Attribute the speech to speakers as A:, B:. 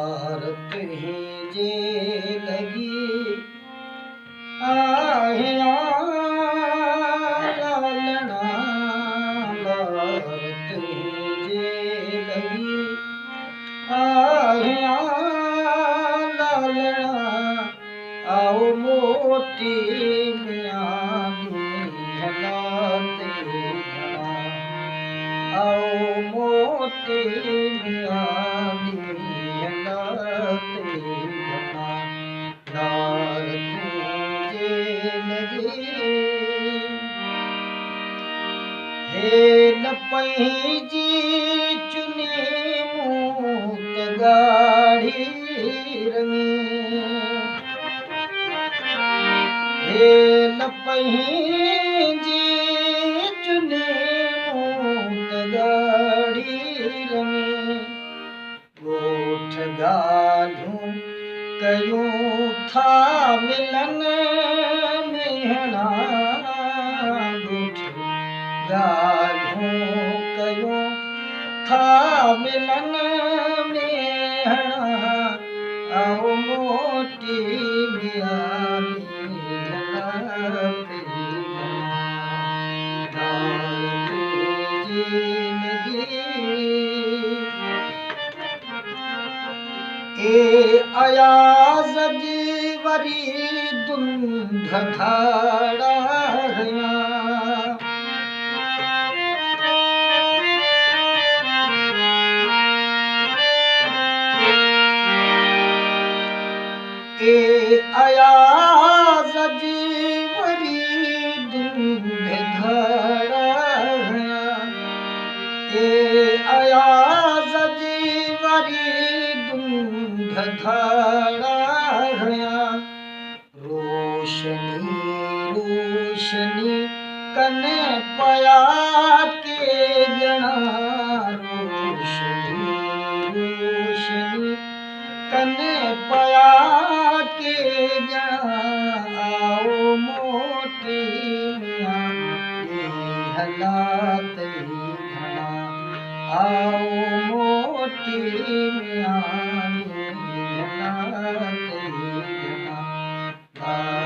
A: भारत ही जे लगी आहे लालना भारत ही जे लगी आहे लालना आओ मोती आओ मोती हेन पंहिंजी चुनी मूत गाढ़ी रंगी हेन पंहिंजी चुनी मूत गाढ़ी रंगी ॻोठ ॻाल्हियूं कयूं था मिलन मेहणा ॻाल्हियूं कयूं था मिलन मेहणा आओ मोटी ए अयाज़ जी वरी दुंध धाड़ा ए अयाज़ जी वरी दुंध धाड़ा ए अयाज़ जी वरी दुंध धाड़ा रोशनी रोशनी कने पया के ॼणा रोशनी रोशनी कने पया के ॼणा आओ मोटी हालात घणा आओ मोटी हालात घणा